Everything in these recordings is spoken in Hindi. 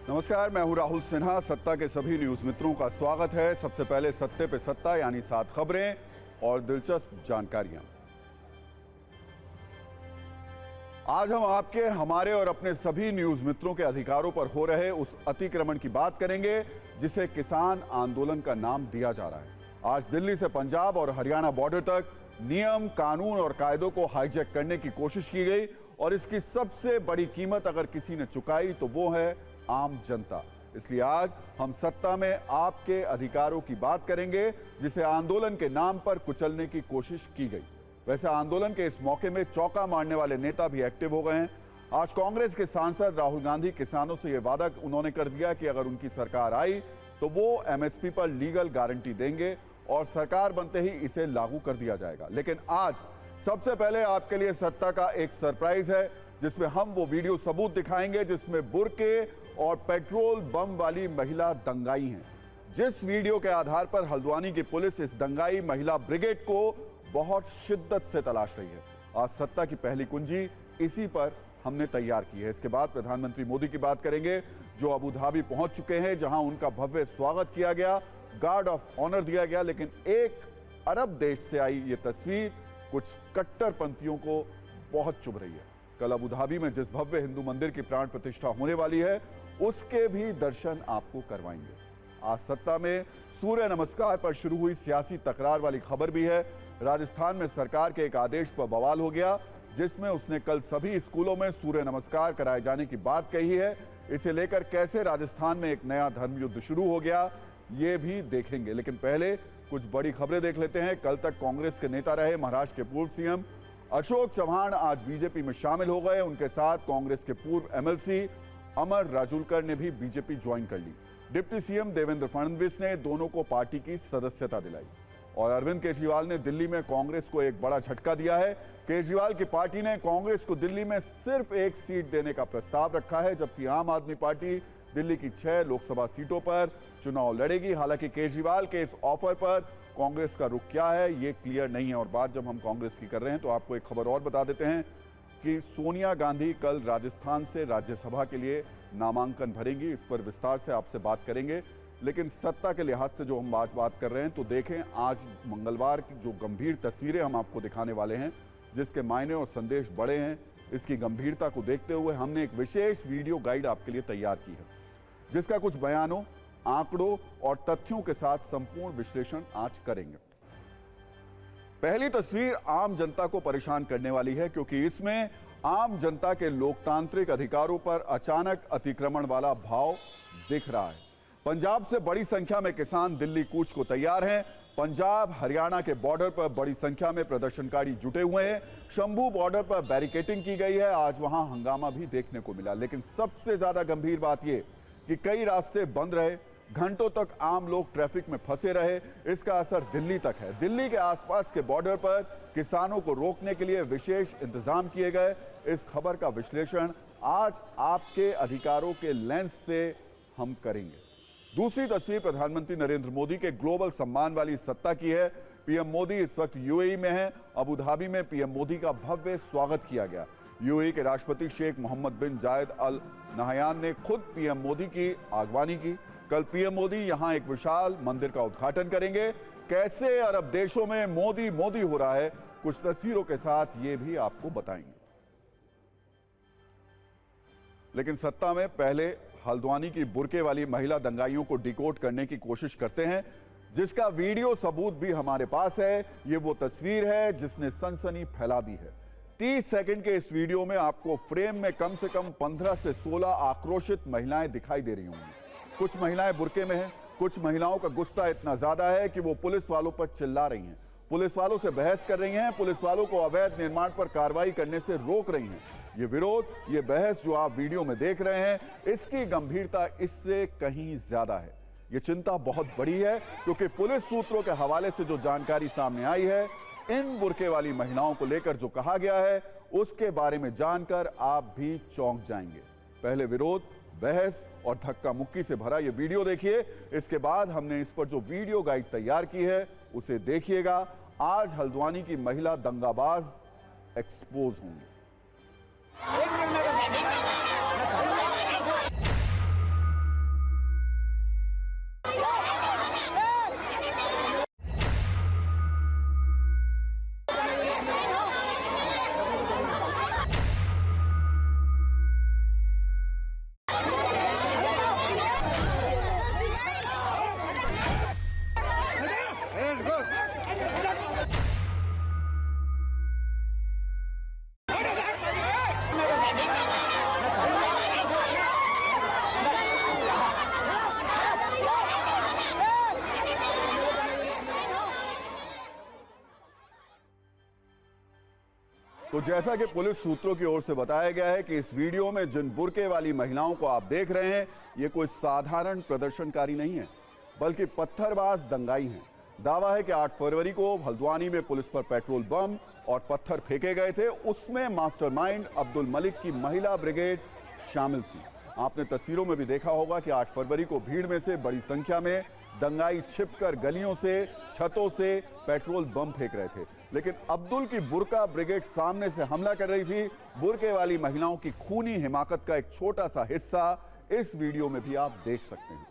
नमस्कार, मैं हूं राहुल सिन्हा। सत्ता के सभी न्यूज मित्रों का स्वागत है। सबसे पहले सत्ते पे सत्ता यानी 7 खबरें और दिलचस्प जानकारियां। आज हम आपके, हमारे और अपने सभी न्यूज मित्रों के अधिकारों पर हो रहे उस अतिक्रमण की बात करेंगे जिसे किसान आंदोलन का नाम दिया जा रहा है। आज दिल्ली से पंजाब और हरियाणा बॉर्डर तक नियम, कानून और कायदों को हाईजैक करने की कोशिश की गई और इसकी सबसे बड़ी कीमत अगर किसी ने चुकाई तो वो है आम जनता। इसलिए आज हम सत्ता में आपके अधिकारों की बात करेंगे जिसे आंदोलन के नाम पर कुचलने की कोशिश की गई। वैसे आंदोलन के इस मौके में चौका मारने वाले नेता भी एक्टिव हो गए हैं। आज कांग्रेस के सांसद राहुल गांधी किसानों से यह वादा उन्होंने कर दिया कि अगर उनकी सरकार आई तो वो एमएसपी पर लीगल गारंटी देंगे और सरकार बनते ही इसे लागू कर दिया जाएगा। लेकिन आज सबसे पहले आपके लिए सत्ता का एक सरप्राइज है जिसमें हम वो वीडियो सबूत दिखाएंगे जिसमें बुर्के और पेट्रोल बम वाली महिला दंगाई हैं। जिस वीडियो के आधार पर हल्द्वानी की पुलिस इस दंगाई महिला ब्रिगेड को बहुत शिद्दत से तलाश रही है। आज सत्ता की पहली कुंजी इसी पर हमने तैयार की है। इसके बाद प्रधानमंत्री मोदी की बात करेंगे जो अबू धाबी पहुंच चुके हैं, जहां उनका भव्य स्वागत किया गया, गार्ड ऑफ ऑनर दिया गया। लेकिन एक अरब देश से आई ये तस्वीर कुछ कट्टरपंथियों को बहुत चुभ रही है। कल अबू धाबी में जिस भव्य हिंदू मंदिर की प्राण प्रतिष्ठा होने वाली है उसके भी दर्शन आपको करवाएंगे। आज सत्ता में सूर्य नमस्कार पर शुरू हुई सियासी तकरार वाली खबर भी है। राजस्थान में सरकार के एक आदेश पर बवाल हो गया जिसमें उसने कल सभी स्कूलों में सूर्य नमस्कार कराए जाने की बात कही है। इसे लेकर कैसे राजस्थान में एक नया धर्म युद्ध शुरू हो गया ये भी देखेंगे। लेकिन पहले कुछ बड़ी खबरें देख लेते हैं। कल तक कांग्रेस के नेता रहे महाराष्ट्र के पूर्व सीएम अशोक चव्हाण आज बीजेपी में शामिल हो गए। उनके साथ कांग्रेस के पूर्व एमएलसी अमर राजूलकर ने भी बीजेपी ज्वाइन कर ली। डिप्टी सीएम देवेंद्र फडणवीस ने दोनों को पार्टी की सदस्यता दिलाई और अरविंद केजरीवाल ने दिल्ली में कांग्रेस को एक बड़ा झटका दिया है। केजरीवाल की पार्टी ने कांग्रेस को दिल्ली में सिर्फ एक सीट देने का प्रस्ताव रखा है, जबकि आम आदमी पार्टी दिल्ली की 6 लोकसभा सीटों पर चुनाव लड़ेगी। हालांकि केजरीवाल के इस ऑफर पर कांग्रेस का रुख क्या है ये क्लियर नहीं है। और बात जब हम कांग्रेस की कर रहे हैं तो आपको एक खबर और बता देते हैं कि सोनिया गांधी कल राजस्थान से राज्यसभा के लिए नामांकन भरेंगी। इस पर विस्तार से आपसे बात करेंगे। लेकिन सत्ता के लिहाज से जो हम आज बात कर रहे हैं तो देखें, आज मंगलवार की जो गंभीर तस्वीरें हम आपको दिखाने वाले हैं जिसके मायने और संदेश बड़े हैं, इसकी गंभीरता को देखते हुए हमने एक विशेष वीडियो गाइड आपके लिए तैयार की है जिसका कुछ बयानों, आंकड़ों और तथ्यों के साथ संपूर्ण विश्लेषण आज करेंगे। पहली तस्वीर आम जनता को परेशान करने वाली है क्योंकि इसमें आम जनता के लोकतांत्रिक अधिकारों पर अचानक अतिक्रमण वाला भाव दिख रहा है। पंजाब से बड़ी संख्या में किसान दिल्ली कूच को तैयार हैं। पंजाब हरियाणा के बॉर्डर पर बड़ी संख्या में प्रदर्शनकारी जुटे हुए हैं। शंभू बॉर्डर पर बैरिकेडिंग की गई है। आज वहां हंगामा भी देखने को मिला। लेकिन सबसे ज्यादा गंभीर बात यह कि कई रास्ते बंद रहे, घंटों तक आम लोग ट्रैफिक में फंसे रहे। इसका असर दिल्ली तक है। दिल्ली के आसपास के बॉर्डर पर किसानों को रोकने के लिए विशेष इंतजाम किए गए। इस खबर का विश्लेषण आज आपके अधिकारों के लेंस से हम करेंगे। दूसरी तस्वीर प्रधानमंत्री नरेंद्र मोदी के ग्लोबल सम्मान वाली सत्ता की है। पीएम मोदी इस वक्त यूएई में हैं। अबू धाबी में पीएम मोदी का भव्य स्वागत किया गया। यूएई के राष्ट्रपति शेख मोहम्मद बिन जायद अल नहयान ने खुद पीएम मोदी की आगवानी की। कल पीएम मोदी यहां एक विशाल मंदिर का उद्घाटन करेंगे। कैसे अरब देशों में मोदी मोदी हो रहा है, कुछ तस्वीरों के साथ ये भी आपको बताएंगे। लेकिन सत्ता में पहले हल्द्वानी की बुर्के वाली महिला दंगाइयों को डिकोड करने की कोशिश करते हैं जिसका वीडियो सबूत भी हमारे पास है। ये वो तस्वीर है जिसने सनसनी फैला दी है। 30 सेकंड के इस वीडियो में आपको फ्रेम में कम से कम 15 से 16 आक्रोशित महिलाएं दिखाई दे रही होंगी। कुछ महिलाएं बुर्के में हैं। कुछ महिलाओं का गुस्सा इतना ज्यादा है कि वो पुलिस वालों पर चिल्ला रही हैं, पुलिस वालों से बहस कर रही हैं, पुलिस वालों को अवैध निर्माण पर कार्रवाई करने से रोक रही हैं। ये विरोध, ये बहस जो आप वीडियो में देख रहे हैं, इसकी गंभीरता इससे कहीं ज्यादा है। ये चिंता बहुत बड़ी है क्योंकि पुलिस सूत्रों के हवाले से जो जानकारी सामने आई है, इन बुर्के वाली महिलाओं को लेकर जो कहा गया है उसके बारे में जानकर आप भी चौंक जाएंगे। पहले विरोध, बहस और धक्का मुक्की से भरा ये वीडियो देखिए। इसके बाद हमने इस पर जो वीडियो गाइड तैयार की है उसे देखिएगा। आज हल्द्वानी की महिला दंगाबाज एक्सपोज होंगी। तो जैसा कि पुलिस सूत्रों की ओर से बताया गया है कि इस वीडियो में जिन बुर्के वाली महिलाओं को आप देख रहे हैं, ये कोई साधारण प्रदर्शनकारी नहीं है, बल्कि पत्थरबाज दंगाई हैं। दावा है कि 8 फरवरी को हल्द्वानी में पुलिस पर पेट्रोल बम और पत्थर फेंके गए थे। उसमें मास्टरमाइंड अब्दुल मलिक की महिला ब्रिगेड शामिल थी। आपने तस्वीरों में भी देखा होगा कि 8 फरवरी को भीड़ में से बड़ी संख्या में दंगाई छिपकर गलियों से, छतों से पेट्रोल बम फेंक रहे थे, लेकिन अब्दुल की बुर्का ब्रिगेड सामने से हमला कर रही थी। बुर्के वाली महिलाओं की खूनी हिमाकत का एक छोटा सा हिस्सा इस वीडियो में भी आप देख सकते हैं।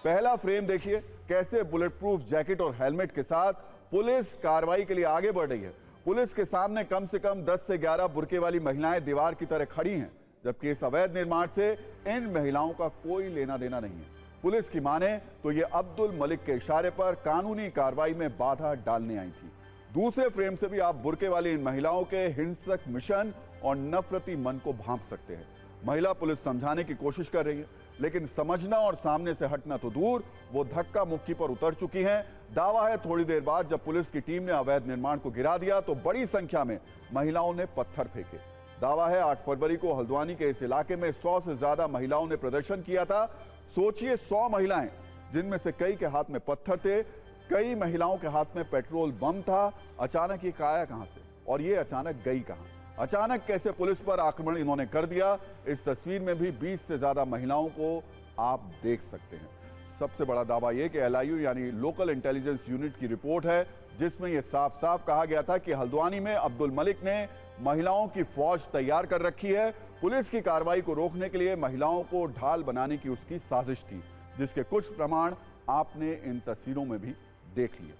पहला फ्रेम देखिए, कैसे बुलेट प्रूफ जैकेट और हेलमेट के साथ पुलिस कार्रवाई के लिए आगे बढ़ रही है। पुलिस के सामने कम से कम 10 से 11 बुर्के वाली महिलाएं दीवार की तरह खड़ी हैं, जबकि इस अवैध निर्माण से इन महिलाओं का कोई लेना देना नहीं है। पुलिस की माने तो ये अब्दुल मलिक के इशारे पर कानूनी कार्रवाई में बाधा डालने आई थी। दूसरे फ्रेम से भी आप बुर्के वाली इन महिलाओं के हिंसक मिशन और नफरती मन को भांप सकते हैं। महिला पुलिस समझाने की कोशिश कर रही है, लेकिन समझना और सामने से हटना तो दूर, वो धक्का मुक्की पर उतर चुकी हैं। दावा है थोड़ी देर बाद जब पुलिस की टीम ने अवैध निर्माण को गिरा दिया तो बड़ी संख्या में महिलाओं ने पत्थर फेंके। दावा है 8 फरवरी को हल्द्वानी के इस इलाके में 100 से ज्यादा महिलाओं ने प्रदर्शन किया था। सोचिए 100 महिलाएं, जिनमें से कई के हाथ में पत्थर थे, कई महिलाओं के हाथ में पेट्रोल बम था। अचानक ये आया कहां से और ये अचानक गई कहां? अचानक कैसे पुलिस पर आक्रमण इन्होंने कर दिया? इस तस्वीर में भी 20 से ज्यादा महिलाओं को आप देख सकते हैं। सबसे बड़ा दावा यह कि LIU यानी लोकल इंटेलिजेंस यूनिट की रिपोर्ट है, जिसमें यह साफ साफ कहा गया था कि हल्द्वानी में अब्दुल मलिक ने महिलाओं की फौज तैयार कर रखी है। पुलिस की कार्रवाई को रोकने के लिए महिलाओं को ढाल बनाने की उसकी साजिश थी, जिसके कुछ प्रमाण आपने इन तस्वीरों में भी देख लिए।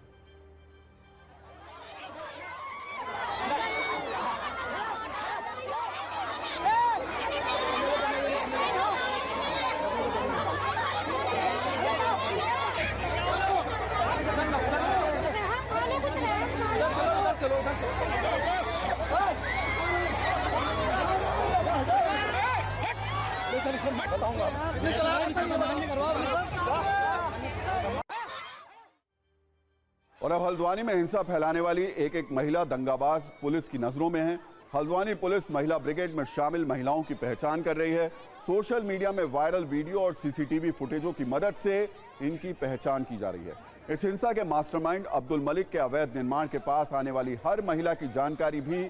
और अब हल्द्वानी में हिंसा फैलाने वाली एक एक महिला दंगाबाज पुलिस की नजरों में है। हल्द्वानी पुलिस महिला ब्रिगेड में शामिल महिलाओं की पहचान कर रही है। सोशल मीडिया में वायरल वीडियो और CCTV फुटेजों की मदद से इनकी पहचान की जा रही है। इस हिंसा के मास्टरमाइंड अब्दुल मलिक के अवैध निर्माण के पास आने वाली हर महिला की जानकारी भी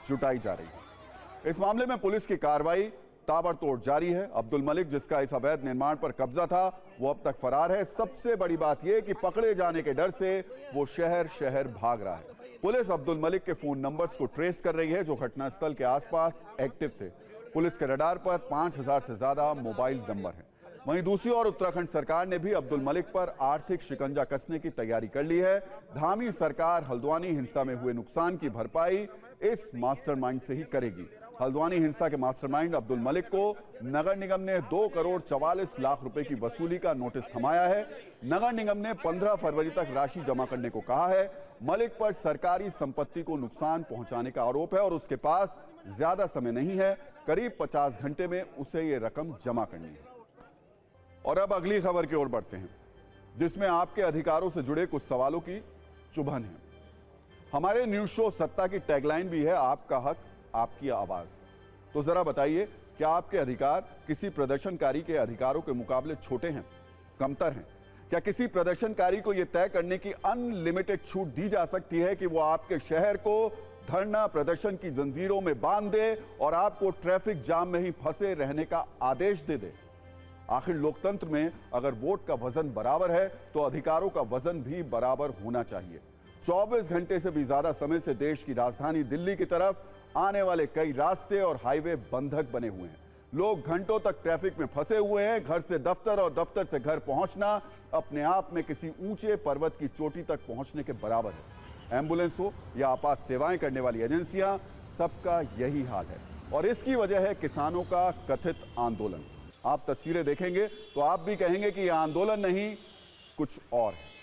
जुटाई जा रही है। इस मामले में पुलिस की कार्रवाई ताबड़तोड़ जारी है। अब्दुल मलिक, जिसका इस अवैध निर्माण पर कब्जा था, वो अब तक फरार है। सबसे बड़ी बात यह कि पकड़े जाने के डर से वो शहर शहर भाग रहा है। पुलिस अब्दुल मलिक के फोन नंबर्स को ट्रेस कर रही है, जो घटनास्थल के आसपास एक्टिव थे। पुलिस के रडार पर 5000 से ज्यादा मोबाइल नंबर हैं। वहीं दूसरी ओर उत्तराखंड सरकार ने भी अब्दुल मलिक पर आर्थिक शिकंजा कसने की तैयारी कर ली है। धामी सरकार हल्द्वानी हिंसा में हुए नुकसान की भरपाई इस मास्टरमाइंड से ही करेगी। हल्द्वानी हिंसा के मास्टरमाइंड अब्दुल मलिक को नगर निगम ने 2 करोड़ 44 लाख रुपए की वसूली का नोटिस थमाया है। नगर निगम ने 15 फरवरी तक राशि जमा करने को कहा है। मलिक पर सरकारी संपत्ति को नुकसान पहुंचाने का आरोप है और उसके पास ज्यादा समय नहीं है, करीब 50 घंटे में उसे ये रकम जमा करनी है। और अब अगली खबर की ओर बढ़ते हैं, जिसमें आपके अधिकारों से जुड़े कुछ सवालों की चुभन है। हमारे न्यूज शो सत्ता की टैगलाइन भी है, आपका हक आपकी आवाज। तो जरा बताइए, क्या आपके अधिकार किसी प्रदर्शनकारी के अधिकारों के मुकाबले छोटे हैं, कमतर हैं? क्या किसी प्रदर्शनकारी को यह तय करने की अनलिमिटेड छूट दी जा सकती है कि वो आपके शहर को धरना प्रदर्शन की जंजीरों में बांध दे और आपको ट्रैफिक जाम में ही फंसे रहने का आदेश दे दे? आखिर लोकतंत्र में अगर वोट का वजन बराबर है तो अधिकारों का वजन भी बराबर होना चाहिए। 24 घंटे से भी ज्यादा समय से देश की राजधानी दिल्ली की तरफ आने वाले कई रास्ते और हाईवे बंधक बने हुए हैं। लोग घंटों तक ट्रैफिक में फंसे हुए हैं। घर से दफ्तर और दफ्तर से घर पहुंचना अपने आप में किसी ऊंचे पर्वत की चोटी तक पहुंचने के बराबर है। एम्बुलेंस हो या आपात सेवाएं करने वाली एजेंसियां, सबका यही हाल है। और इसकी वजह है किसानों का कथित आंदोलन। आप तस्वीरें देखेंगे तो आप भी कहेंगे कि यह आंदोलन नहीं, कुछ और है।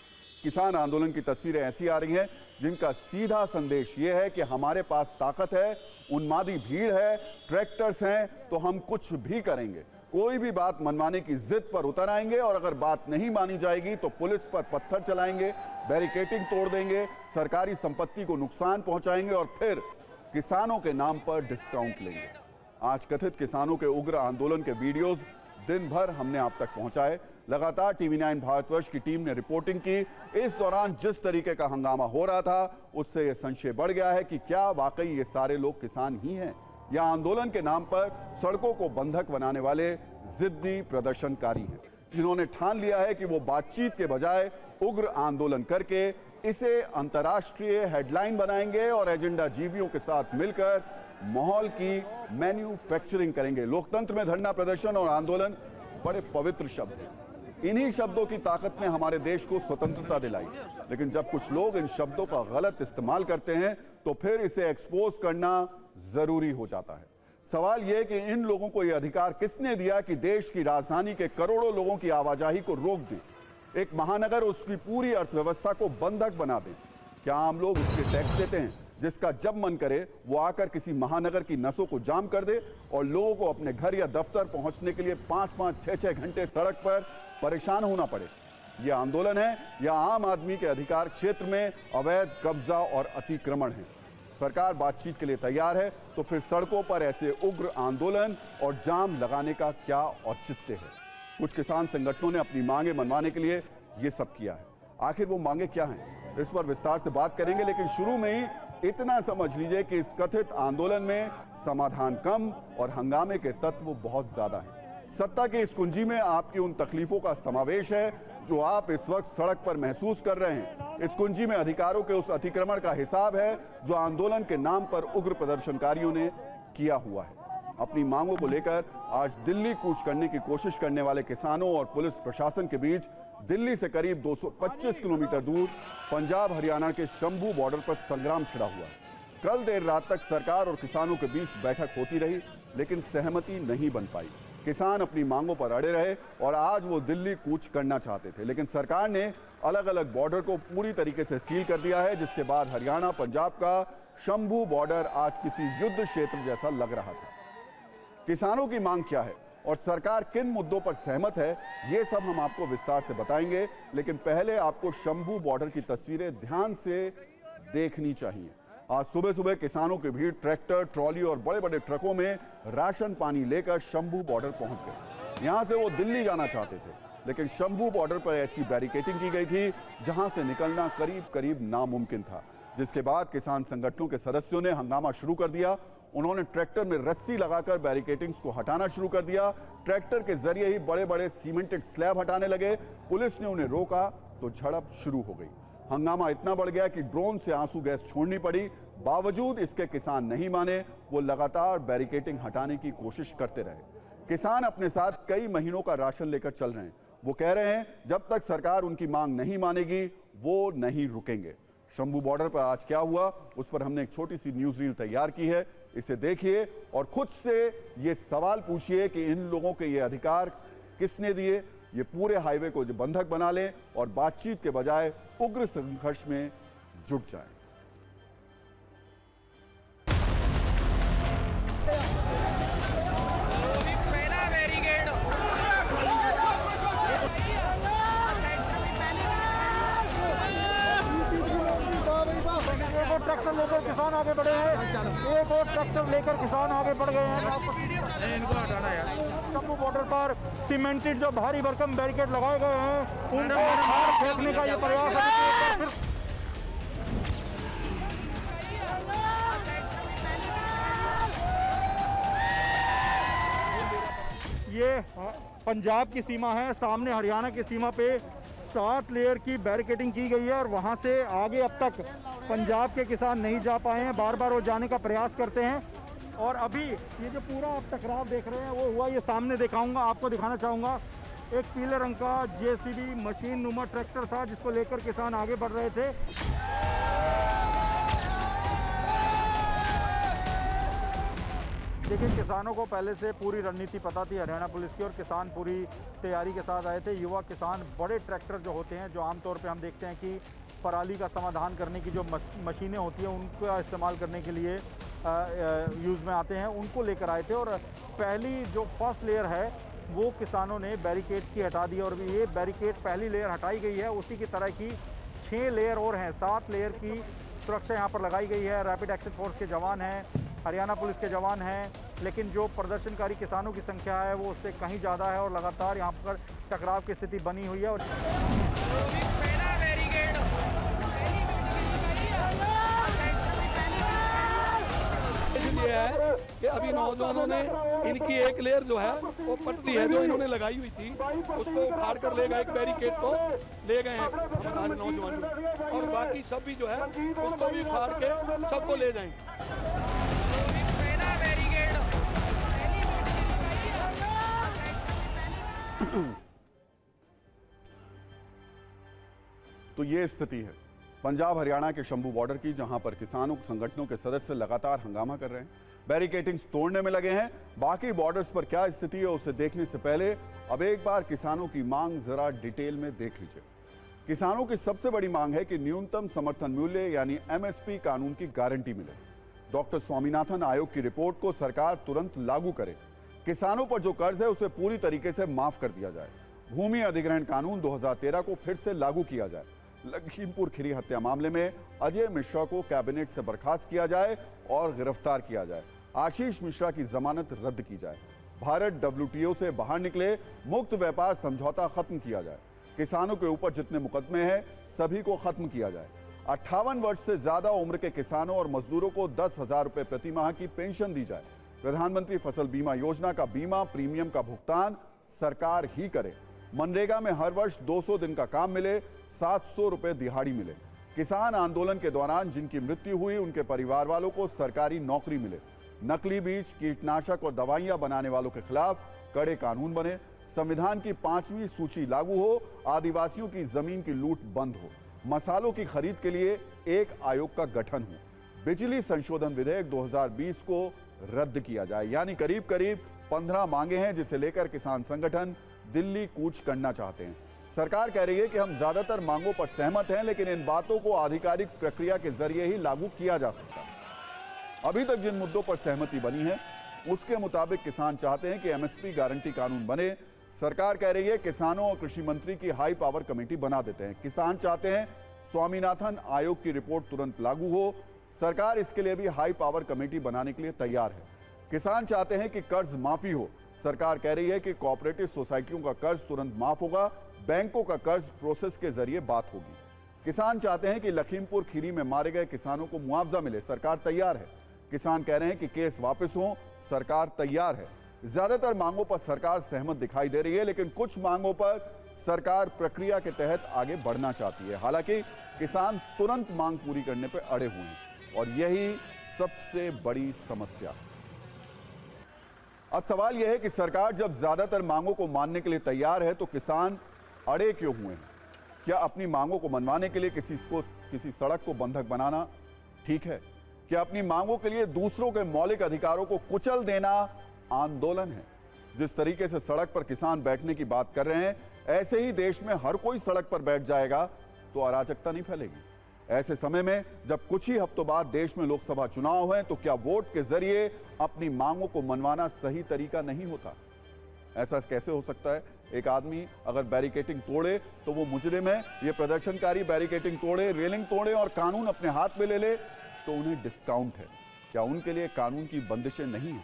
किसान आंदोलन की तस्वीरें ऐसी आ रही हैं जिनका सीधा संदेश यह है कि हमारे पास ताकत है, उन्मादी भीड़ है, ट्रैक्टर्स हैं, तो हम कुछ भी करेंगे। कोई भी बात मनवाने की जिद पर उतर आएंगे और अगर बात नहीं मानी जाएगी तो पुलिस पर पत्थर चलाएंगे, बैरिकेडिंग तोड़ देंगे, सरकारी संपत्ति को नुकसान पहुंचाएंगे और फिर किसानों के नाम पर डिस्काउंट लेंगे। आज कथित किसानों के उग्र आंदोलन के वीडियोस दिन भर हमने आप तक पहुंचाए। लगातार टीवी 9 भारतवर्ष की टीम ने रिपोर्टिंग की। इस दौरान जिस तरीके का हंगामा हो रहा था, उससे यह संशय बढ़ गया है कि क्या वाकई ये सारे लोग किसान ही हैं या आंदोलन के नाम पर सड़कों को बंधक बनाने वाले जिद्दी प्रदर्शनकारी हैं, जिन्होंने ठान लिया है कि वो बातचीत के बजाय उग्र आंदोलन करके इसे अंतर्राष्ट्रीय हेडलाइन बनाएंगे और एजेंडा जीवियों के साथ मिलकर माहौल की मैन्युफैक्चरिंग करेंगे। लोकतंत्र में धरना प्रदर्शन और आंदोलन बड़े पवित्र शब्द हैं। इन्हीं शब्दों की ताकत ने हमारे देश को स्वतंत्रता दिलाई, लेकिन जब कुछ लोग इन शब्दों का गलत इस्तेमाल करते हैं तो फिर इसे एक्सपोज करना जरूरी हो जाता है। सवाल यह कि इन लोगों को यह अधिकार किसने दिया कि देश की राजधानी के करोड़ों लोगों की आवाजाही को रोक दे, एक महानगर उसकी पूरी अर्थव्यवस्था को बंधक बना दे। क्या आम लोग इसके टैक्स देते हैं जिसका जब मन करे वो आकर किसी महानगर की नसों को जाम कर दे और लोगों को अपने घर या दफ्तर पहुंचने के लिए 5-5, 6-6 घंटे सड़क पर परेशान होना पड़े? यह आंदोलन है या आम आदमी के अधिकार क्षेत्र में अवैध कब्जा और अतिक्रमण है? सरकार बातचीत के लिए तैयार है तो फिर सड़कों पर ऐसे उग्र आंदोलन और जाम लगाने का क्या औचित्य है? कुछ किसान संगठनों ने अपनी मांगे मनवाने के लिए ये सब किया है। आखिर वो मांगे क्या हैं? इस पर विस्तार से बात करेंगे, लेकिन शुरू में ही इतना समझ लीजिए कि इस कथित आंदोलन में समाधान कम और हंगामे के तत्व बहुत ज्यादा हैं। सत्ता की इस कुंजी में आपकी उन तकलीफों का समावेश है जो आप इस वक्त सड़क पर महसूस कर रहे हैं। इस कुंजी में अधिकारों के उस अतिक्रमण का हिसाब है जो आंदोलन के नाम पर उग्र प्रदर्शनकारियों ने किया हुआ है। अपनी मांगों को लेकर आज दिल्ली कूच करने की कोशिश करने वाले किसानों और पुलिस प्रशासन के बीच दिल्ली से करीब 225 किलोमीटर दूर पंजाब हरियाणा के शंभू बॉर्डर पर संग्राम छिड़ा हुआ है। कल देर रात तक सरकार और किसानों के बीच बैठक होती रही, लेकिन सहमति नहीं बन पाई। किसान अपनी मांगों पर अड़े रहे और आज वो दिल्ली कूच करना चाहते थे, लेकिन सरकार ने अलग अलग बॉर्डर को पूरी तरीके से सील कर दिया है, जिसके बाद हरियाणा पंजाब का शंभू बॉर्डर आज किसी युद्ध क्षेत्र जैसा लग रहा था। किसानों की मांग क्या है और सरकार किन मुद्दों पर सहमत है, ये सब हम आपको विस्तार से बताएंगे, लेकिन पहले आपको शंभू बॉर्डर की तस्वीरें ध्यान से देखनी चाहिए। आज सुबह सुबह किसानों की भीड़ ट्रैक्टर, ट्रॉली और बड़े बड़े ट्रकों में राशन पानी लेकर शंभू बॉर्डर पहुंच गए। यहां से वो दिल्ली जाना चाहते थे, लेकिन शंभू बॉर्डर पर ऐसी बैरिकेडिंग की गई थी जहां से निकलना करीब करीब नामुमकिन था, जिसके बाद किसान संगठनों के सदस्यों ने हंगामा शुरू कर दिया। उन्होंने ट्रैक्टर में रस्सी लगाकर बैरिकेडिंग्स को हटाना शुरू कर दिया। ट्रैक्टर के जरिए ही बड़े बड़े सीमेंटेड स्लैब हटाने लगे। पुलिस ने उन्हें रोका तो झड़प शुरू हो गई। हंगामा इतना बढ़ गया कि ड्रोन से आंसू गैस छोड़नी पड़ी। बावजूद इसके किसान नहीं माने, वो लगातार बैरिकेडिंग हटाने की कोशिश करते रहे। किसान अपने साथ कई महीनों का राशन लेकर चल रहे हैं। वो कह रहे हैं जब तक सरकार उनकी मांग नहीं मानेगी वो नहीं रुकेंगे। शंभू बॉर्डर पर आज क्या हुआ, उस पर हमने एक छोटी सी न्यूज रील तैयार की है। इसे देखिए और खुद से ये सवाल पूछिए कि इन लोगों के ये अधिकार किसने दिए। ये पूरे हाईवे को जो बंधक बना लें और बातचीत के बजाय उग्र संघर्ष में जुट जाए। ट्रैक्टर लेकर किसान आगे बढ़े हैं। एक और ट्रैक्टर लेकर किसान आगे बढ़ गए हैं। इनको हटाना यार। शंभू बॉर्डर पर सीमेंटेड जो भारी भरकम बैरिकेड लगाए गए हैं, उनको बाहर फेंकने का ये प्रयास है। ये पंजाब की सीमा है, सामने हरियाणा की सीमा पे 7 लेयर की बैरिकेडिंग की गई है और वहाँ से आगे अब तक पंजाब के किसान नहीं जा पाए हैं। बार बार वो जाने का प्रयास करते हैं और अभी ये जो पूरा आप टकराव देख रहे हैं वो हुआ, ये सामने दिखाऊंगा, आपको दिखाना चाहूँगा। एक पीले रंग का जेसीबी मशीन नुमा ट्रैक्टर था जिसको लेकर किसान आगे बढ़ रहे थे। लेकिन किसानों को पहले से पूरी रणनीति पता थी हरियाणा पुलिस की और किसान पूरी तैयारी के साथ आए थे। युवा किसान बड़े ट्रैक्टर जो होते हैं, जो आमतौर पे हम देखते हैं कि पराली का समाधान करने की जो मशीनें होती हैं उनका इस्तेमाल करने के लिए यूज़ में आते हैं, उनको लेकर आए थे। और पहली जो फर्स्ट लेयर है वो किसानों ने बैरिकेड की हटा दी और ये बैरिकेड पहली लेयर हटाई गई है। उसी की तरह की 6 लेयर और हैं, 7 लेयर की सुरक्षा यहाँ पर लगाई गई है। रैपिड एक्शन फोर्स के जवान हैं, हरियाणा पुलिस के जवान हैं, लेकिन जो प्रदर्शनकारी किसानों की संख्या है वो उससे कहीं ज़्यादा है और लगातार यहाँ पर टकराव की स्थिति बनी हुई है। और ये है कि अभी नौजवानों ने इनकी एक लेयर जो है वो पट्टी है जो इन्होंने लगाई हुई थी उसको उखाड़ कर ले गए, एक बैरिकेड को ले गए हैं हमारे नौजवान, और बाकी सब भी जो है उसको भी उखाड़ के सबको ले जाएंगे। तो ये स्थिति है पंजाब हरियाणा के शंभू बॉर्डर की, जहां पर किसानों संगठनों के सदस्य लगातार हंगामा कर रहे हैं, बैरिकेडिंग्स तोड़ने में लगे हैं। बाकी बॉर्डर्स पर क्या स्थिति है उसे देखने से पहले अब एक बार किसानों की मांग जरा डिटेल में देख लीजिए। किसानों की सबसे बड़ी मांग है कि न्यूनतम समर्थन मूल्य यानी एमएसपी कानून की गारंटी मिले। डॉक्टर स्वामीनाथन आयोग की रिपोर्ट को सरकार तुरंत लागू करे। किसानों पर जो कर्ज है उसे पूरी तरीके से माफ कर दिया जाए। भूमि अधिग्रहण कानून 2013 को फिर से लागू किया जाए। लखीमपुर खीरी हत्या मामले में अजय मिश्रा को कैबिनेट से बर्खास्त किया जाए और गिरफ्तार किया जाए। आशीष मिश्रा की जमानत रद्द की जाए। भारत WTO से बाहर निकले, मुक्त व्यापार समझौता खत्म किया जाए। किसानों के ऊपर जितने मुकदमे हैं सभी को खत्म किया जाए। 58 वर्ष से ज्यादा उम्र के किसानों और मजदूरों को 10,000 रुपए प्रति माह की पेंशन दी जाए। प्रधानमंत्री फसल बीमा योजना का बीमा प्रीमियम का भुगतान सरकार ही करे। मनरेगा में हर वर्ष 200 दिन का काम मिले, 700 रुपए दिहाड़ी मिले। किसान आंदोलन के दौरान जिनकी मृत्यु हुई उनके परिवार वालों को सरकारी नौकरी मिले। नकली बीज, कीटनाशक और दवाइयां बनाने वालों के खिलाफ कड़े कानून बने। संविधान की 5वीं सूची लागू हो। आदिवासियों की जमीन की लूट बंद हो। मसालों की खरीद के लिए एक आयोग का गठन हो। बिजली संशोधन विधेयक 2020 को रद्द किया जाए। यानी करीब करीब 15 मांगे हैं जिसे लेकर किसान संगठन दिल्ली कूच करना चाहते हैं। सरकार कह रही है कि हम ज्यादातर मांगों पर सहमत हैं, लेकिन इन बातों को आधिकारिक प्रक्रिया के जरिए ही लागू किया जा सकता है। अभी तक जिन मुद्दों पर सहमति बनी है उसके मुताबिक किसान चाहते हैं कि एमएसपी गारंटी कानून बने। सरकार कह रही है किसानों और कृषि मंत्री की हाई पावर कमेटी बना देते हैं। किसान चाहते हैं स्वामीनाथन आयोग की रिपोर्ट तुरंत लागू हो। सरकार इसके लिए भी हाई पावर कमेटी बनाने के लिए तैयार है। किसान चाहते हैं कि कर्ज माफी हो। सरकार कह रही है कि कोऑपरेटिव सोसाइटियों का कर्ज तुरंत माफ होगा। बैंकों का कर्ज प्रोसेस के जरिए बात होगी। किसान चाहते हैं कि लखीमपुर खीरी में मारे गए किसानों को मुआवजा मिले। सरकार तैयार है। किसान कह रहे हैं कि केस वापस हो। सरकार तैयार है। ज्यादातर मांगों पर सरकार सहमत दिखाई दे रही है, लेकिन कुछ मांगों पर सरकार प्रक्रिया के तहत आगे बढ़ना चाहती है। हालांकि किसान तुरंत मांग पूरी करने पर अड़े हुए हैं और यही सबसे बड़ी समस्या है। अब सवाल यह है कि सरकार जब ज्यादातर मांगों को मानने के लिए तैयार है तो किसान अड़े क्यों हुए हैं? क्या अपनी मांगों को मनवाने के लिए किसी सड़क को बंधक बनाना ठीक है? क्या अपनी मांगों के लिए दूसरों के मौलिक अधिकारों को कुचल देना आंदोलन है? जिस तरीके से सड़क पर किसान बैठने की बात कर रहे हैं, ऐसे ही देश में हर कोई सड़क पर बैठ जाएगा तो अराजकता नहीं फैलेगी। ऐसे समय में जब कुछ ही हफ्तों बाद देश में लोकसभा चुनाव हैं, तो क्या वोट के जरिए अपनी मांगों को मनवाना सही तरीका नहीं होता? ऐसा कैसे हो सकता है? एक आदमी अगर बैरिकेडिंग तोड़े तो वो मुजरिम है। ये प्रदर्शनकारी बैरिकेडिंग तोड़े, रेलिंग तोड़े और कानून अपने हाथ में ले ले तो उन्हें डिस्काउंट है। क्या उनके लिए कानून की बंदिशें नहीं है?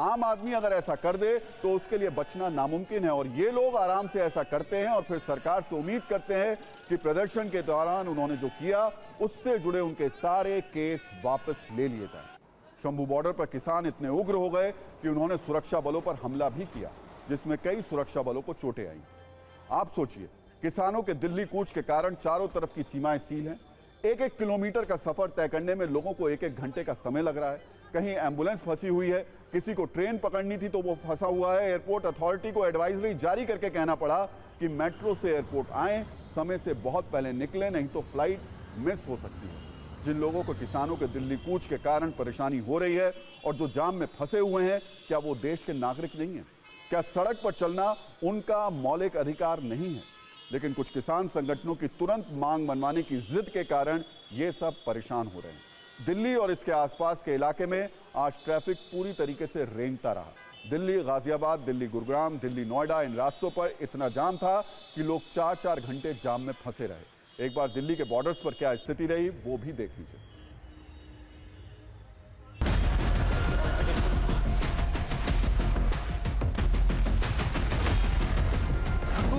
आम आदमी अगर ऐसा कर दे तो उसके लिए बचना नामुमकिन है। और ये लोग आराम से ऐसा करते हैं और फिर सरकार से उम्मीद करते हैं कि प्रदर्शन के दौरान उन्होंने जो किया उससे जुड़े उनके सारे केस वापस ले लिए जाएं। शंभू बॉर्डर पर किसान इतने उग्र हो गए कि उन्होंने सुरक्षा बलों पर हमला भी किया, जिसमें कई सुरक्षा बलों को चोटें आईं। आप सोचिए, किसानों के दिल्ली कूच के कारण चारों तरफ की सीमाएं सील हैं। 1-1 किलोमीटर का सफर तय करने में लोगों को 1-1 घंटे का समय लग रहा है। कहीं एम्बुलेंस फंसी हुई है, किसी को ट्रेन पकड़नी थी तो वो फंसा हुआ है। एयरपोर्ट अथॉरिटी को एडवाइजरी जारी करके कहना पड़ा कि मेट्रो से एयरपोर्ट आए, समय से बहुत पहले निकले, नहीं तो फ्लाइट मिस हो सकती है। जिन लोगों को किसानों के दिल्ली कूच के कारण परेशानी हो रही है और जो जाम में फंसे हुए हैं, क्या वो देश के नागरिक नहीं है? क्या सड़क पर चलना उनका मौलिक अधिकार नहीं है? लेकिन कुछ किसान संगठनों की तुरंत मांग मनवाने की जिद के कारण ये सब परेशान हो रहे हैं। दिल्ली और इसके आसपास के इलाके में आज ट्रैफिक पूरी तरीके से रेंगता रहा। दिल्ली गाजियाबाद, दिल्ली गुरुग्राम, दिल्ली नोएडा, इन रास्तों पर इतना जाम था कि लोग 4-4 घंटे जाम में फंसे रहे। एक बार दिल्ली के बॉर्डर्स पर क्या स्थिति रही वो भी देख लीजिए।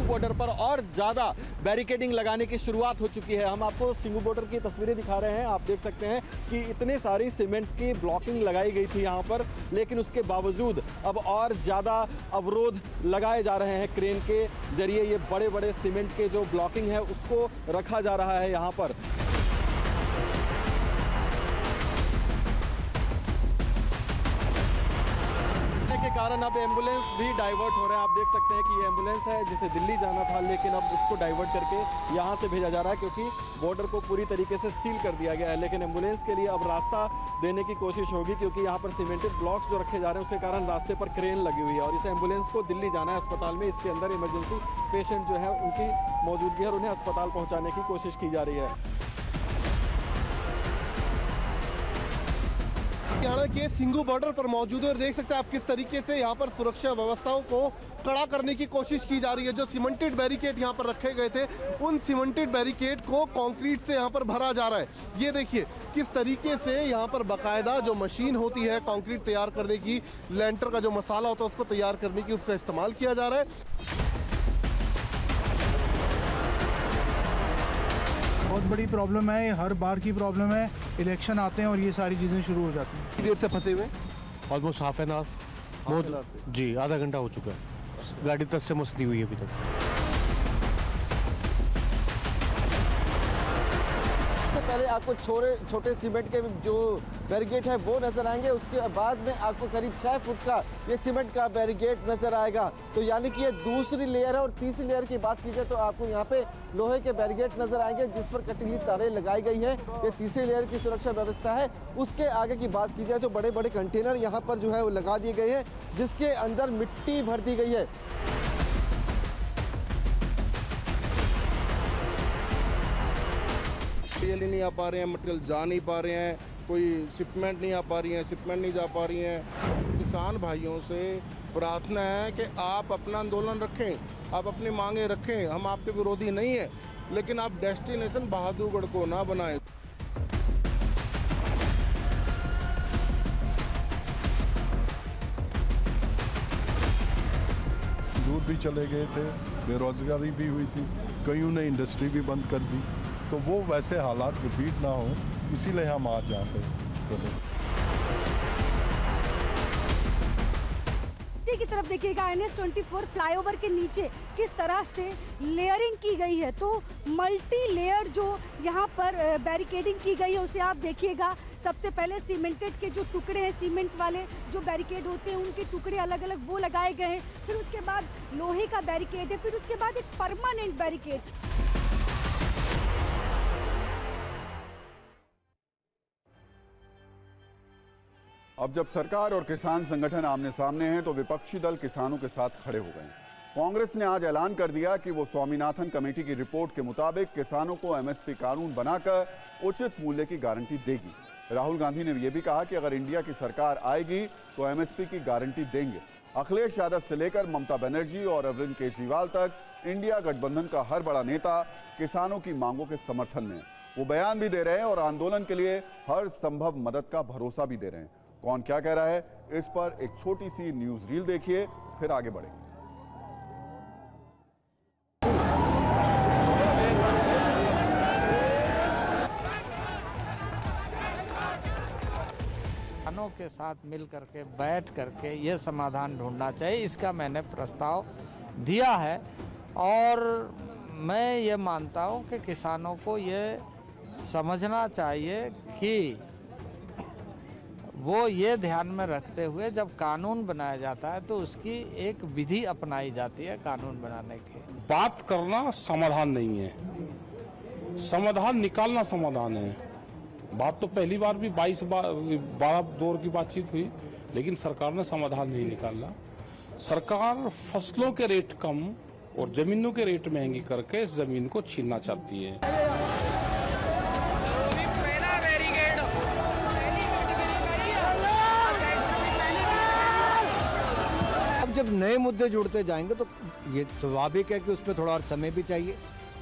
बॉर्डर पर और ज़्यादा बैरिकेडिंग लगाने की शुरुआत हो चुकी है। हम आपको सिंगू बॉर्डर की तस्वीरें दिखा रहे हैं। आप देख सकते हैं कि इतने सारी सीमेंट की ब्लॉकिंग लगाई गई थी यहाँ पर, लेकिन उसके बावजूद अब और ज़्यादा अवरोध लगाए जा रहे हैं। क्रेन के जरिए ये बड़े बड़े सीमेंट के जो ब्लॉकिंग है उसको रखा जा रहा है यहाँ पर। के कारण अब एम्बुलेंस भी डाइवर्ट हो रहे हैं। आप देख सकते हैं कि ये एम्बुलेंस है जिसे दिल्ली जाना था, लेकिन अब उसको डाइवर्ट करके यहाँ से भेजा जा रहा है, क्योंकि बॉर्डर को पूरी तरीके से सील कर दिया गया है। लेकिन एम्बुलेंस के लिए अब रास्ता देने की कोशिश होगी, क्योंकि यहाँ पर सीमेंटेड ब्लॉक्स जो रखे जा रहे हैं उसके कारण रास्ते पर क्रेन लगी हुई है और इस एम्बुलेंस को दिल्ली जाना है अस्पताल में। इसके अंदर इमरजेंसी पेशेंट जो है उनकी मौजूदगी है और उन्हें अस्पताल पहुँचाने की कोशिश की जा रही है। हरियाणा के सिंगू बॉर्डर पर मौजूद है और देख सकते हैं आप किस तरीके से यहाँ पर सुरक्षा व्यवस्थाओं को कड़ा करने की कोशिश की जा रही है। जो सीमेंटेड बैरिकेड यहाँ पर रखे गए थे, उन सीमेंटेड बैरिकेड को कंक्रीट से यहाँ पर भरा जा रहा है। ये देखिए किस तरीके से यहाँ पर बाकायदा जो मशीन होती है कंक्रीट तैयार करने की, लेंटर का जो मसाला होता है उसको तैयार करने की, उसका इस्तेमाल किया जा रहा है। बहुत बड़ी प्रॉब्लम है, हर बार की प्रॉब्लम है। इलेक्शन आते हैं और ये सारी चीज़ें शुरू हो जाती हैं। देर से फंसे हुए ऑलमोस्ट हाफ एन आवर जी, आधा घंटा हो चुका है। गाड़ी तक से मस नहीं हुई अभी तक। पहले आपको छोटे सीमेंट के जो बैरिकेड है वो नजर आएंगे, उसके बाद में आपको करीब 6 फुट का ये सीमेंट का बैरिकेड नजर आएगा। तो यानी कि ये दूसरी लेयर है। और तीसरी लेयर की बात की जाए तो आपको यहाँ पे लोहे के बैरिकेड नजर आएंगे जिस पर कटीली तारें लगाई गई है। ये तीसरी लेयर की सुरक्षा व्यवस्था है। उसके आगे की बात की जाए तो बड़े बड़े कंटेनर यहाँ पर जो है वो लगा दिए गए हैं, जिसके अंदर मिट्टी भर दी गई है। मटेरियल नहीं आ पा रहे हैं, मटेरियल जा नहीं पा रहे हैं, कोई शिपमेंट नहीं आ पा रही है, शिपमेंट नहीं जा पा रही हैं। किसान भाइयों से प्रार्थना है कि आप अपना आंदोलन रखें, आप अपनी मांगे रखें। हम आपके विरोधी नहीं हैं, लेकिन आप डेस्टिनेशन बहादुरगढ़ को ना बनाएं। दूर भी चले गए थे, बेरोजगारी भी हुई थी, कईयों ने इंडस्ट्री भी बंद कर दी। तो वो वैसे हालात रिपीट ना हो, इसीलिए हम आज यहाँ पे की तरफ देखिएगा। NH-24 फ्लाईओवर के नीचे किस तरह से लेयरिंग की गई है, तो मल्टी लेयर जो यहाँ पर बैरिकेडिंग की गई है उसे आप देखिएगा। सबसे पहले सीमेंटेड के जो टुकड़े हैं, सीमेंट वाले जो बैरिकेड होते हैं उनके टुकड़े अलग अलग वो लगाए गए हैं। फिर उसके बाद लोहे का बैरिकेड है, फिर उसके बाद एक परमानेंट बैरिकेड। अब जब सरकार और किसान संगठन आमने सामने हैं तो विपक्षी दल किसानों के साथ खड़े हो गए हैं। कांग्रेस ने आज ऐलान कर दिया कि वो स्वामीनाथन कमेटी की रिपोर्ट के मुताबिक किसानों को एमएसपी कानून बनाकर उचित मूल्य की गारंटी देगी। राहुल गांधी ने यह भी कहा कि अगर इंडिया की सरकार आएगी तो एमएसपी की गारंटी देंगे। अखिलेश यादव से लेकर ममता बनर्जी और अरविंद केजरीवाल तक इंडिया गठबंधन का हर बड़ा नेता किसानों की मांगों के समर्थन में है। वो बयान भी दे रहे हैं और आंदोलन के लिए हर संभव मदद का भरोसा भी दे रहे हैं। कौन क्या कह रहा है, इस पर एक छोटी सी न्यूज रील देखिए, फिर आगे बढ़ेंगे। किसानों के साथ मिल करके बैठ करके ये समाधान ढूंढना चाहिए, इसका मैंने प्रस्ताव दिया है। और मैं ये मानता हूँ कि किसानों को ये समझना चाहिए कि वो ये ध्यान में रखते हुए जब कानून बनाया जाता है तो उसकी एक विधि अपनाई जाती है कानून बनाने की। बात करना समाधान नहीं है, समाधान निकालना समाधान है। बात तो पहली बार भी 12 दौर की बातचीत हुई, लेकिन सरकार ने समाधान नहीं निकाला। सरकार फसलों के रेट कम और जमीनों के रेट महंगी करके इस जमीन को छीनना चाहती है। जब नए मुद्दे जुड़ते जाएंगे तो ये स्वाभाविक है कि उसमें थोड़ा और समय भी चाहिए।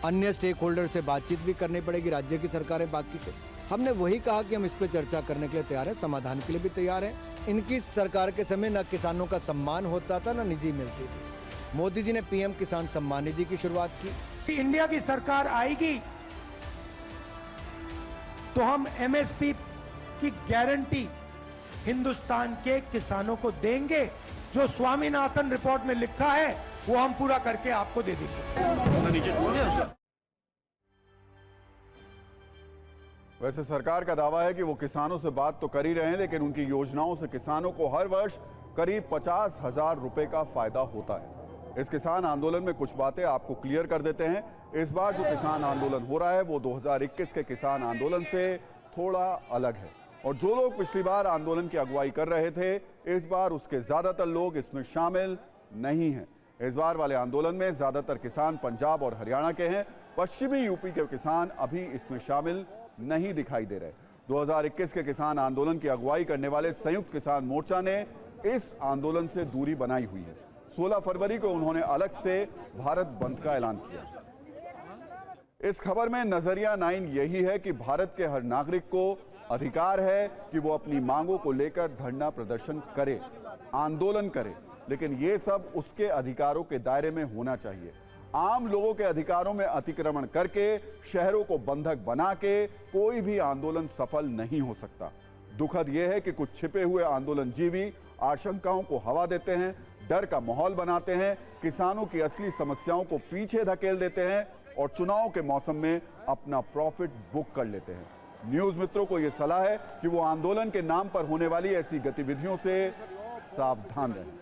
अन्य स्टेक होल्डर से बातचीत भी करनी पड़ेगी, राज्य की सरकारें बाकी से। हमने वही कहा कि हम इस पर चर्चा करने के लिए तैयार हैं, समाधान के लिए भी तैयार हैं। इनकी सरकार के समय न किसानों का सम्मान होता था, न निधि मिलती थी। मोदी जी ने पीएम किसान सम्मान निधि की शुरुआत की। इंडिया की सरकार आएगी तो हम एमएसपी की गारंटी हिंदुस्तान के किसानों को देंगे। जो स्वामीनाथन रिपोर्ट में लिखा है वो हम पूरा करके आपको दे देंगे। वैसे सरकार का दावा है कि वो किसानों से बात तो कर ही रहे हैं, लेकिन उनकी योजनाओं से किसानों को हर वर्ष करीब 50,000 रुपए का फायदा होता है। इस किसान आंदोलन में कुछ बातें आपको क्लियर कर देते हैं। इस बार जो किसान आंदोलन हो रहा है वो 2021 के किसान आंदोलन से थोड़ा अलग है, और जो लोग पिछली बार आंदोलन की अगुवाई कर रहे थे, इस बार उसके ज्यादातर लोग इसमें शामिल नहीं हैं। इस बार वाले आंदोलन में ज्यादातर किसान पंजाब और हरियाणा के हैं। पश्चिमी यूपी के किसान अभी इसमें शामिल नहीं दिखाई दे रहे। 2021 के किसान आंदोलन की अगुवाई करने वाले संयुक्त किसान मोर्चा ने इस आंदोलन से दूरी बनाई हुई है। 16 फरवरी को उन्होंने अलग से भारत बंद का ऐलान किया। इस खबर में नजरिया 9 यही है कि भारत के हर नागरिक को अधिकार है कि वो अपनी मांगों को लेकर धरना प्रदर्शन करे, आंदोलन करे, लेकिन ये सब उसके अधिकारों के दायरे में होना चाहिए। आम लोगों के अधिकारों में अतिक्रमण करके, शहरों को बंधक बना के कोई भी आंदोलन सफल नहीं हो सकता। दुखद यह है कि कुछ छिपे हुए आंदोलन जीवी आशंकाओं को हवा देते हैं, डर का माहौल बनाते हैं, किसानों की असली समस्याओं को पीछे धकेल देते हैं और चुनाव के मौसम में अपना प्रॉफिट बुक कर लेते हैं। न्यूज मित्रों को यह सलाह है कि वो आंदोलन के नाम पर होने वाली ऐसी गतिविधियों से सावधान रहें।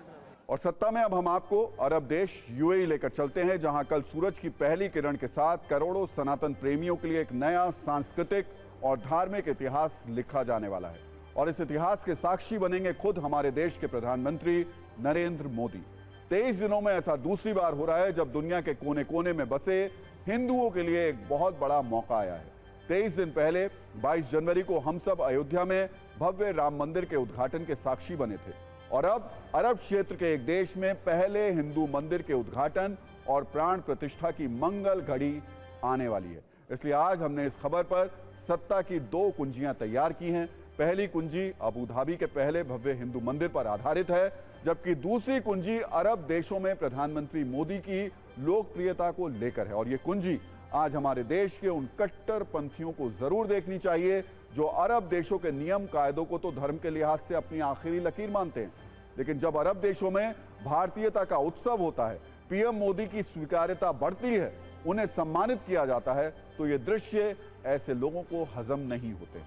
और सत्ता में अब हम आपको अरब देश यूएई लेकर चलते हैं, जहां कल सूरज की पहली किरण के साथ करोड़ों सनातन प्रेमियों के लिए एक नया सांस्कृतिक और धार्मिक इतिहास लिखा जाने वाला है। और इस इतिहास के साक्षी बनेंगे खुद हमारे देश के प्रधानमंत्री नरेंद्र मोदी। 23 दिनों में ऐसा दूसरी बार हो रहा है जब दुनिया के कोने कोने में बसे हिंदुओं के लिए एक बहुत बड़ा मौका आया है। 23 दिन पहले 22 जनवरी को हम सब अयोध्या में भव्य राम मंदिर के उद्घाटन के साक्षी बने थे, और अब अरब क्षेत्र के एक देश में पहले हिंदू मंदिर के उद्घाटन और प्राण प्रतिष्ठा की मंगल घड़ी आने वाली है। इसलिए आज हमने इस खबर पर सत्ता की 2 कुंजियां तैयार की हैं। पहली कुंजी अबू धाबी के पहले भव्य हिंदू मंदिर पर आधारित है, जबकि दूसरी कुंजी अरब देशों में प्रधानमंत्री मोदी की लोकप्रियता को लेकर है। और ये कुंजी आज हमारे देश के उन कट्टरपंथियों को जरूर देखनी चाहिए जो अरब देशों के नियम कायदों को तो धर्म के लिहाज से अपनी आखिरी लकीर मानते हैं, लेकिन जब अरब देशों में भारतीयता का उत्सव होता है, पीएम मोदी की स्वीकार्यता बढ़ती है, उन्हें सम्मानित किया जाता है, तो ये दृश्य ऐसे लोगों को हजम नहीं होते।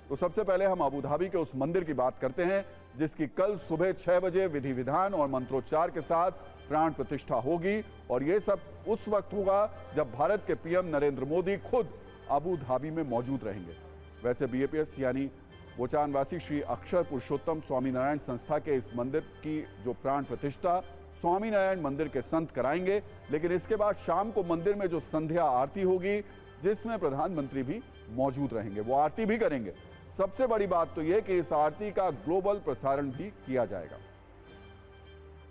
तो सबसे पहले हम अबू धाबी के उस मंदिर की बात करते हैं जिसकी कल सुबह 6 बजे विधि विधान और मंत्रोच्चार के साथ प्राण प्रतिष्ठा होगी, और ये सब उस वक्त होगा जब भारत के पीएम नरेंद्र मोदी खुद अबू धाबी में मौजूद रहेंगे। वैसे बीएपीएस यानी बोचानवासी श्री अक्षर पुरुषोत्तम स्वामीनारायण संस्था के इस मंदिर की जो प्राण प्रतिष्ठा स्वामीनारायण मंदिर के संत कराएंगे, लेकिन इसके बाद शाम को मंदिर में जो संध्या आरती होगी जिसमें प्रधानमंत्री भी मौजूद रहेंगे, वो आरती भी करेंगे। सबसे बड़ी बात तो यह कि इस आरती का ग्लोबल प्रसारण भी किया जाएगा।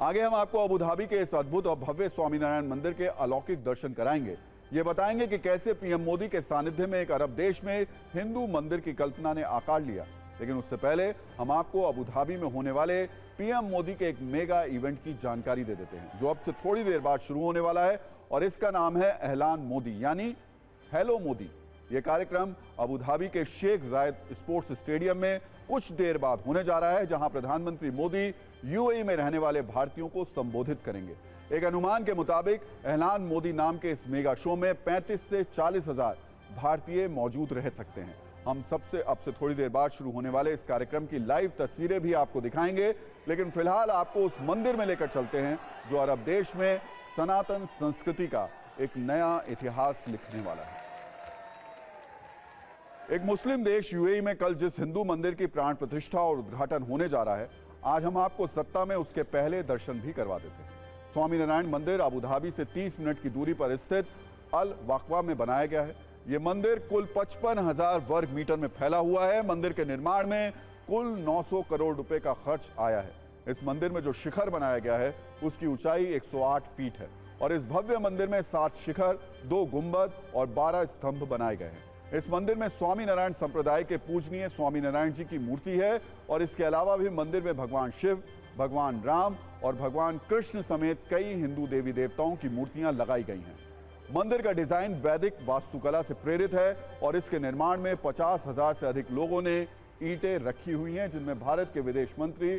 आगे हम आपको अबू धाबी के इस अद्भुत और भव्य स्वामीनारायण मंदिर के अलौकिक दर्शन कराएंगे। ये बताएंगे कि कैसे पीएम मोदी के सानिध्य में एक अरब देश में हिंदू मंदिर की कल्पना ने आकार लिया। लेकिन उससे पहले हम आपको अबू धाबी में होने वाले पीएम मोदी के एक मेगा इवेंट की जानकारी दे देते हैं, जो अब से थोड़ी देर बाद शुरू होने वाला है, और इसका नाम है ऐलान मोदी यानी हेलो मोदी। ये कार्यक्रम अबू धाबी के शेख जायद स्पोर्ट्स स्टेडियम में कुछ देर बाद होने जा रहा है, जहां प्रधानमंत्री मोदी यूएई में रहने वाले भारतीयों को संबोधित करेंगे। एक अनुमान के मुताबिक ऐलान मोदी नाम के इस मेगा शो में 35 से 40 हजार भारतीय मौजूद रह सकते हैं। हम सबसे अब से थोड़ी देर बाद शुरू होने वाले इस कार्यक्रम की लाइव तस्वीरें भी आपको दिखाएंगे, लेकिन फिलहाल आपको उस मंदिर में लेकर चलते हैं जो अरब देश में सनातन संस्कृति का एक नया इतिहास लिखने वाला है। एक मुस्लिम देश यूएई में कल जिस हिंदू मंदिर की प्राण प्रतिष्ठा और उद्घाटन होने जा रहा है, आज हम आपको सत्ता में उसके पहले दर्शन भी करवा देते हैं। स्वामीनारायण मंदिर अबू धाबी से 30 मिनट की दूरी पर स्थित अल वाकवा में बनाया गया है। ये मंदिर कुल 55,000 वर्ग मीटर में फैला हुआ है। मंदिर के निर्माण में कुल 900 करोड़ रुपए का खर्च आया है। इस मंदिर में जो शिखर बनाया गया है उसकी ऊंचाई 108 फीट है, और इस भव्य मंदिर में 7 शिखर, 2 गुंबद और 12 स्तंभ बनाए गए हैं। इस मंदिर में स्वामीनारायण संप्रदाय के पूजनीय स्वामीनारायण जी की मूर्ति है, और इसके अलावा भी मंदिर में भगवान शिव, भगवान राम और भगवान कृष्ण समेत कई हिंदू देवी देवताओं की मूर्तियां लगाई गई हैं। मंदिर का डिजाइन वैदिक वास्तुकला से प्रेरित है और इसके निर्माण में 50,000 से अधिक लोगों ने ईंटें रखी हुई हैं, जिनमें भारत के विदेश मंत्री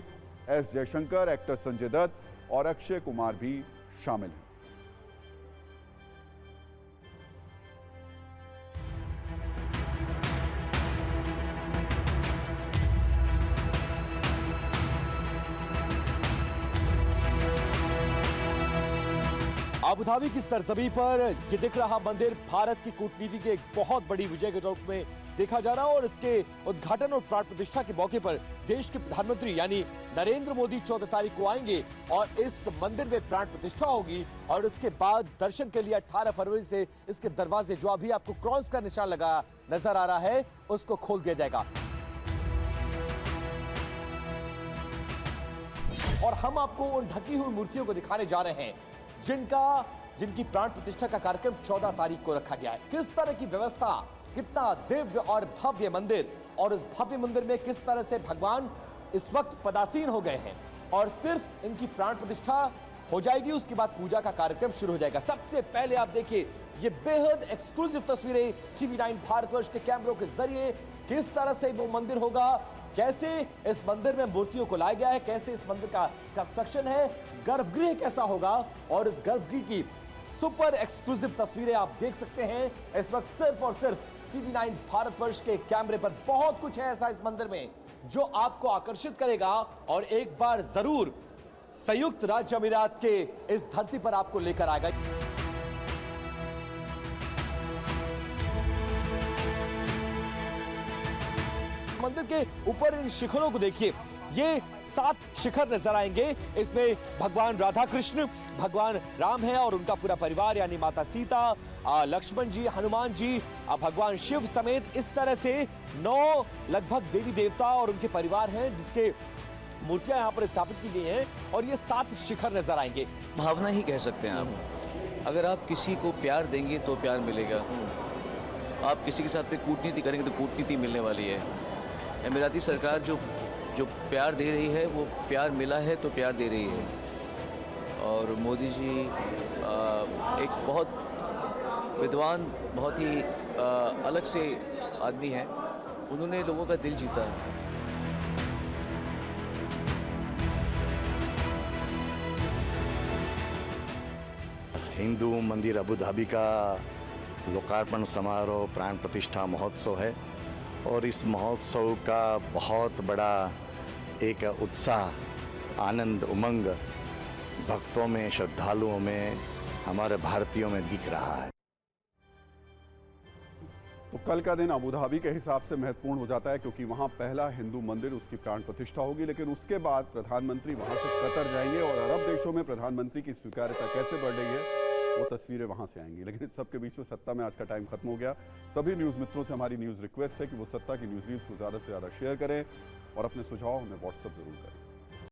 एस जयशंकर, एक्टर संजय दत्त और अक्षय कुमार भी शामिल हैं। अबू धाबी की सरजमी पर ये दिख रहा मंदिर भारत की कूटनीति के एक बहुत बड़ी विजय के रूप में देखा जा रहा है और इसके उद्घाटन और प्राण प्रतिष्ठा के मौके पर देश के प्रधानमंत्री यानी नरेंद्र मोदी 14 तारीख को आएंगे और इस मंदिर में प्राण प्रतिष्ठा होगी और उसके बाद दर्शन के लिए 18 फरवरी से इसके दरवाजे, जो अभी आपको क्रॉस का निशान लगा नजर आ रहा है, उसको खोल दिया जाएगा। और हम आपको उन ढकी हुई मूर्तियों को दिखाने जा रहे हैं जिनकी प्राण प्रतिष्ठा का कार्यक्रम 14 तारीख को रखा गया है। किस तरह की व्यवस्था, कितना दिव्य और भव्य मंदिर, और इस भव्य मंदिर में किस तरह से भगवान इस वक्त पदासीन हो गए हैं और सिर्फ इनकी प्राण प्रतिष्ठा हो जाएगी, उसके बाद पूजा का कार्यक्रम शुरू हो जाएगा। सबसे पहले आप देखिए ये बेहद एक्सक्लूसिव तस्वीरें TV9 भारतवर्ष के कैमरों के जरिए किस तरह से वो मंदिर होगा, कैसे इस मंदिर में मूर्तियों को लाया गया है, कैसे इस मंदिर का कंस्ट्रक्शन है, गर्भगृह कैसा होगा, और इस गर्भगृह की सुपर एक्सक्लूसिव तस्वीरें आप देख सकते हैं इस वक्त सिर्फ और सिर्फ TV9 भारतवर्ष के कैमरे पर। बहुत कुछ है ऐसा इस मंदिर में जो आपको आकर्षित करेगा और एक बार जरूर संयुक्त राज्य अमीरात के इस धरती पर आपको लेकर आएगा। मंदिर के ऊपर इन शिखरों को देखिए, ये 7 शिखर नजर आएंगे। इसमें भगवान राधा कृष्ण, भगवान राम है और उनका पूरा परिवार यानी माता सीता, लक्ष्मण जी, हनुमान जी, भगवान शिव समेत इस तरह से 9 लगभग देवी देवता और उनके परिवार हैं जिसके मूर्तियां यहाँ पर स्थापित की गई हैं और ये 7 शिखर नजर आएंगे। भावना ही कह सकते हैं आप। अगर आप किसी को प्यार देंगे तो प्यार मिलेगा, आप किसी के साथ पे कूटनीति करेंगे तो कूटनीति मिलने वाली है। अमीराती सरकार जो प्यार दे रही है वो प्यार मिला है तो प्यार दे रही है। और मोदी जी एक बहुत विद्वान, बहुत ही अलग से आदमी हैं, उन्होंने लोगों का दिल जीता है। हिंदू मंदिर अबू धाबी का लोकार्पण समारोह प्राण प्रतिष्ठा महोत्सव है और इस महोत्सव का बहुत बड़ा एक उत्साह, आनंद, उमंग भक्तों में, श्रद्धालुओं में, हमारे भारतीयों में दिख रहा है। तो कल का दिन अबू धाबी के हिसाब से महत्वपूर्ण हो जाता है क्योंकि वहां पहला हिंदू मंदिर, उसकी प्राण प्रतिष्ठा होगी, लेकिन उसके बाद प्रधानमंत्री वहां से कतर जाएंगे और अरब देशों में प्रधानमंत्री की स्वीकार्यता कैसे बढ़ रही है वो तस्वीरें वहां से आएंगी। लेकिन इस सबके बीच में सत्ता में आज का टाइम खत्म हो गया। सभी न्यूज़ मित्रों से हमारी न्यूज़ रिक्वेस्ट है कि वो सत्ता की न्यूज़ रील्स को ज़्यादा से ज़्यादा शेयर करें और अपने सुझाव हमें व्हाट्सएप जरूर करें।